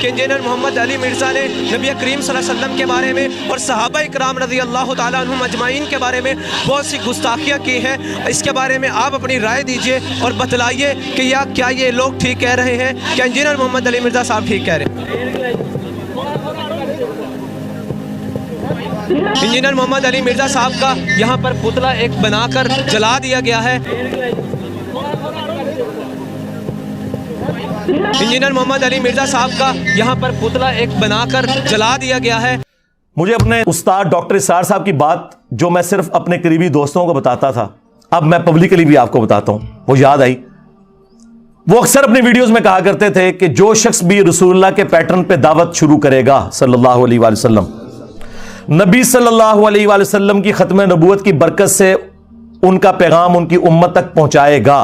کہ انجینئر محمد علی مرزا نے نبی کریم صلی اللہ علیہ وسلم کے بارے میں اور صحابہ اکرام رضی اللہ تعالیٰ عنہم اجمعین کے بارے میں بہت سی گستاخیاں کی ہیں. اس کے بارے میں آپ اپنی رائے دیجئے اور بتلائیے کہ کیا یہ لوگ ٹھیک کہہ رہے ہیں, کیا انجینئر محمد علی مرزا صاحب ٹھیک کہہ رہے ہیں؟ انجینئر محمد علی مرزا صاحب کا یہاں پر پتلا ایک بنا کر جلا دیا گیا ہے. انجینئر محمد علی مرزا صاحب کا یہاں پر پتلا ایک بنا کر جلا دیا گیا ہے. مجھے اپنے استاد ڈاکٹر اسرار صاحب کی بات جو میں صرف اپنے قریبی دوستوں کو بتاتا تھا, اب میں پبلکلی بھی آپ کو بتاتا ہوں, وہ یاد آئی. وہ اکثر اپنی ویڈیوز میں کہا کرتے تھے کہ جو شخص بھی رسول اللہ کے پیٹرن پہ دعوت شروع کرے گا صلی اللہ علیہ وآلہ وسلم, نبی صلی اللہ علیہ وآلہ وسلم کی ختم نبوت کی برکت سے ان کا پیغام ان کی امت تک پہنچائے گا,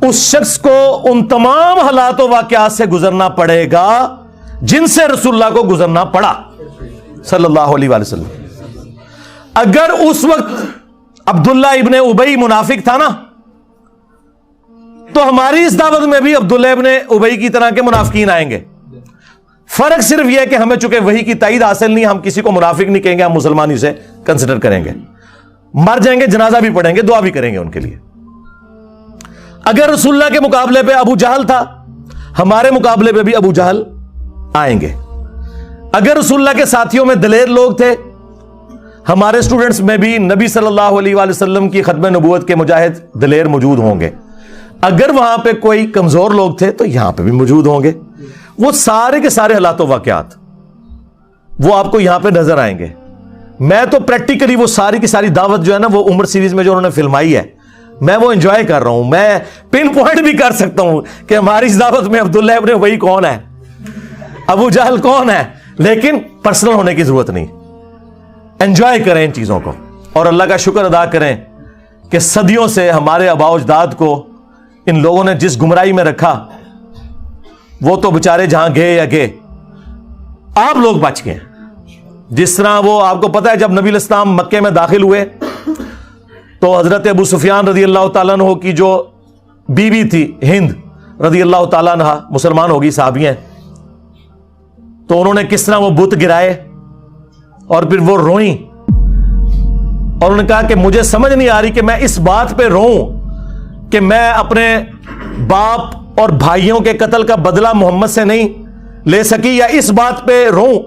اس شخص کو ان تمام حالات و واقعات سے گزرنا پڑے گا جن سے رسول اللہ کو گزرنا پڑا صلی اللہ علیہ وآلہ وسلم. اگر اس وقت عبداللہ ابن ابی منافق تھا نا, تو ہماری اس دعوت میں بھی عبداللہ ابن ابی کی طرح کے منافقین آئیں گے. فرق صرف یہ ہے کہ ہمیں چونکہ وحی کی تائید حاصل نہیں, ہم کسی کو منافق نہیں کہیں گے, ہم مسلمان اسے کنسیڈر کریں گے. مر جائیں گے, جنازہ بھی پڑھیں گے, دعا بھی کریں گے ان کے لیے. اگر رسول اللہ کے مقابلے پہ ابو جہل تھا, ہمارے مقابلے پہ بھی ابو جہل آئیں گے. اگر رسول اللہ کے ساتھیوں میں دلیر لوگ تھے, ہمارے اسٹوڈنٹس میں بھی نبی صلی اللہ علیہ وآلہ وسلم کی ختم نبوت کے مجاہد دلیر موجود ہوں گے. اگر وہاں پہ کوئی کمزور لوگ تھے تو یہاں پہ بھی موجود ہوں گے. وہ سارے کے سارے حالات و واقعات وہ آپ کو یہاں پہ نظر آئیں گے. میں تو پریکٹیکلی وہ ساری کی ساری دعوت جو ہے نا, وہ عمر سیریز میں جو انہوں نے فلمائی ہے, میں وہ انجوائے کر رہا ہوں. میں پن پوائنٹ بھی کر سکتا ہوں کہ ہماری اس دعوت میں عبداللہ ابن ابی کون ہے, ابو جہل کون ہے, لیکن پرسنل ہونے کی ضرورت نہیں. انجوائے کریں ان چیزوں کو اور اللہ کا شکر ادا کریں کہ صدیوں سے ہمارے آباء و اجداد کو ان لوگوں نے جس گمراہی میں رکھا, وہ تو بےچارے جہاں گئے یا گئے, آپ لوگ بچ گئے. جس طرح وہ آپ کو پتا ہے جب نبی علیہ السلام مکے میں داخل ہوئے تو حضرت ابو سفیان رضی اللہ تعالیٰ عنہ کی جو بیوی تھی ہند رضی اللہ تعالیٰ عنہ, مسلمان ہوگی, صحابی ہیں, تو انہوں نے کس طرح وہ بت گرائے اور پھر وہ روئیں اور انہوں نے کہا کہ مجھے سمجھ نہیں آ رہی کہ میں اس بات پہ روؤں کہ میں اپنے باپ اور بھائیوں کے قتل کا بدلہ محمد سے نہیں لے سکی, یا اس بات پہ روؤں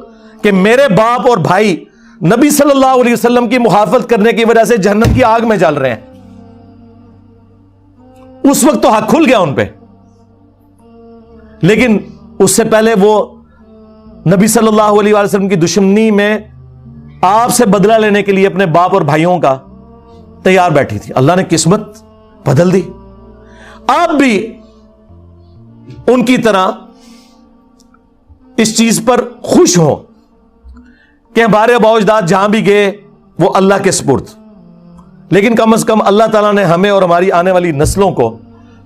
کہ میرے باپ اور بھائی نبی صلی اللہ علیہ وسلم کی مخالفت کرنے کی وجہ سے جہنم کی آگ میں جل رہے ہیں. اس وقت تو حق کھل گیا ان پہ, لیکن اس سے پہلے وہ نبی صلی اللہ علیہ وسلم کی دشمنی میں آپ سے بدلہ لینے کے لیے اپنے باپ اور بھائیوں کا تیار بیٹھی تھی. اللہ نے قسمت بدل دی. آپ بھی ان کی طرح اس چیز پر خوش ہو کہ ہمارے آباء و اجداد جہاں بھی گئے وہ اللہ کے سپرد, لیکن کم از کم اللہ تعالیٰ نے ہمیں اور ہماری آنے والی نسلوں کو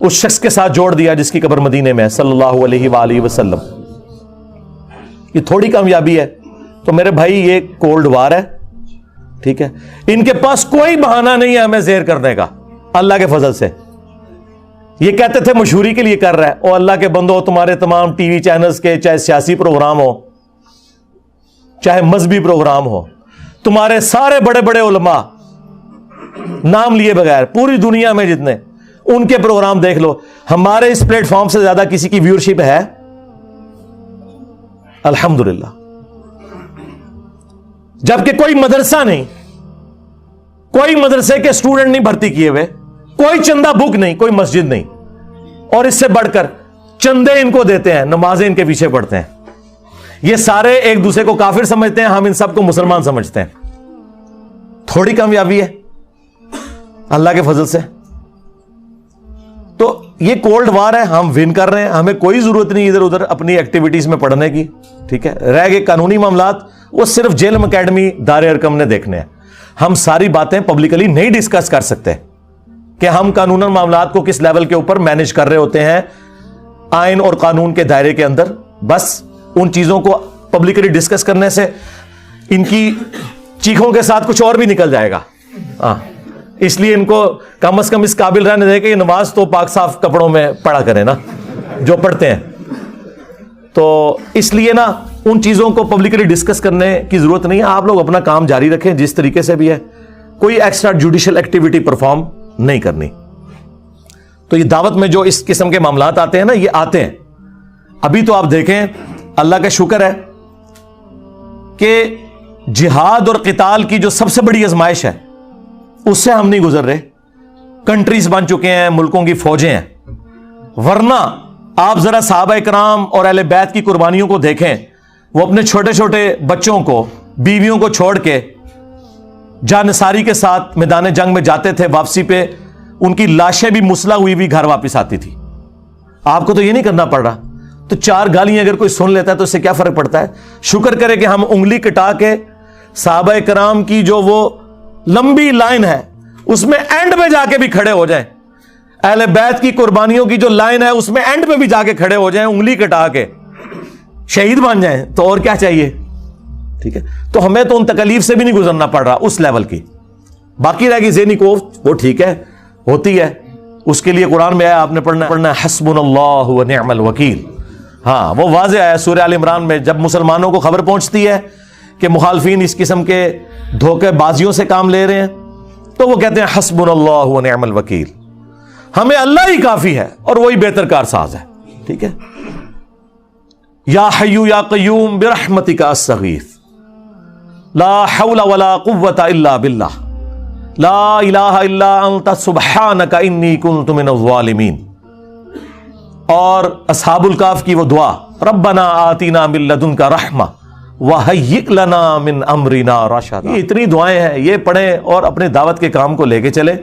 اس شخص کے ساتھ جوڑ دیا جس کی قبر مدینے میں صلی اللہ علیہ وآلہ وسلم. یہ تھوڑی کامیابی ہے. تو میرے بھائی یہ کولڈ وار ہے, ٹھیک ہے, ان کے پاس کوئی بہانہ نہیں ہے ہمیں زیر کرنے کا اللہ کے فضل سے. یہ کہتے تھے مشہوری کے لیے کر رہا ہے, اور اللہ کے بندو تمہارے تمام ٹی وی چینلز کے چاہے سیاسی پروگرام ہو چاہے مذہبی پروگرام ہو, تمہارے سارے بڑے بڑے علماء نام لیے بغیر پوری دنیا میں جتنے, ان کے پروگرام دیکھ لو, ہمارے اس پلیٹ فارم سے زیادہ کسی کی ویورشپ ہے؟ الحمدللہ. جبکہ کوئی مدرسہ نہیں, کوئی مدرسے کے اسٹوڈنٹ نہیں بھرتی کیے ہوئے, کوئی چندہ بک نہیں, کوئی مسجد نہیں, اور اس سے بڑھ کر چندے ان کو دیتے ہیں, نمازیں ان کے پیچھے پڑھتے ہیں. یہ سارے ایک دوسرے کو کافر سمجھتے ہیں, ہم ان سب کو مسلمان سمجھتے ہیں. تھوڑی کامیابی ہے اللہ کے فضل سے. تو یہ کولڈ وار ہے, ہم ون کر رہے ہیں, ہمیں کوئی ضرورت نہیں ادھر ادھر اپنی ایکٹیویٹیز میں پڑھنے کی, ٹھیک ہے. رہ گئے قانونی معاملات, وہ صرف جیلم اکیڈمی دار ارکم نے دیکھنے ہیں. ہم ساری باتیں پبلکلی نہیں ڈسکس کر سکتے کہ ہم قانون معاملات کو کس لیول کے اوپر مینج کر رہے ہوتے ہیں آئین اور قانون کے دائرے کے اندر. بس ان چیزوں کو پبلکلی ڈسکس کرنے سے ان کی چیخوں کے ساتھ کچھ اور بھی نکل جائے گا. اس لیے ان کو کم از کم اس قابل رہنے دے کہ یہ نماز تو پاک صاف کپڑوں میں پڑھا کریں نا جو پڑھتے ہیں. تو اس لیے نا ان چیزوں کو پبلکلی ڈسکس کرنے کی ضرورت نہیں ہے. آپ لوگ اپنا کام جاری رکھیں جس طریقے سے بھی ہے, کوئی ایکسٹرا جوڈیشل ایکٹیویٹی پرفارم نہیں کرنی. تو یہ دعوت میں جو اس قسم کے معاملات آتے ہیں نا, یہ آتے ہیں. ابھی تو آپ دیکھیں, اللہ کا شکر ہے کہ جہاد اور قتال کی جو سب سے بڑی آزمائش ہے اس سے ہم نہیں گزر رہے. کنٹریز بن چکے ہیں, ملکوں کی فوجیں ہیں. ورنہ آپ ذرا صحابہ کرام اور اہل بیت کی قربانیوں کو دیکھیں. وہ اپنے چھوٹے چھوٹے بچوں کو, بیویوں کو چھوڑ کے جانصاری کے ساتھ میدان جنگ میں جاتے تھے. واپسی پہ ان کی لاشیں بھی مسلح ہوئی بھی گھر واپس آتی تھی. آپ کو تو یہ نہیں کرنا پڑ رہا. تو 4 گالیاں اگر کوئی سن لیتا ہے تو اس سے کیا فرق پڑتا ہے؟ شکر کرے کہ ہم انگلی کٹا کے صحابہ کرام کی جو وہ لمبی لائن ہے اس میں اینڈ میں جا کے بھی کھڑے ہو جائیں. اہل بیت کی قربانیوں کی جو لائن ہے اس میں اینڈ میں بھی جا کے کھڑے ہو جائیں, انگلی کٹا کے شہید بن جائیں. تو اور کیا چاہیے؟ ٹھیک ہے, تو ہمیں تو ان تکلیف سے بھی نہیں گزرنا پڑ رہا اس لیول کی. باقی رہ گئی ذہنی کوفت, وہ ٹھیک ہے, ہوتی ہے. اس کے لیے قرآن میں آیا, آپ نے پڑھنا حسبنا اللہ و نعم الوکیل. ہاں, وہ واضح آیا سورہ آل عمران میں. جب مسلمانوں کو خبر پہنچتی ہے کہ مخالفین اس قسم کے دھوکے بازیوں سے کام لے رہے ہیں تو وہ کہتے ہیں حسبنا اللہ و نعم الوکیل, ہمیں اللہ ہی کافی ہے اور وہی بہتر کار ساز ہے. ٹھیک ہے, یا حیو یا قیوم برحمتک استغیث لا حول ولا قوة الا باللہ لا الہ الا انت سبحانک انی کنت من الظالمین. اور اصحاب الکہف کی وہ دعا, ربنا آتینا من لدنک رحمہ وہیئ لنا من امرنا رشدا. یہ اتنی دعائیں ہیں, یہ پڑھیں اور اپنے دعوت کے کام کو لے کے چلیں.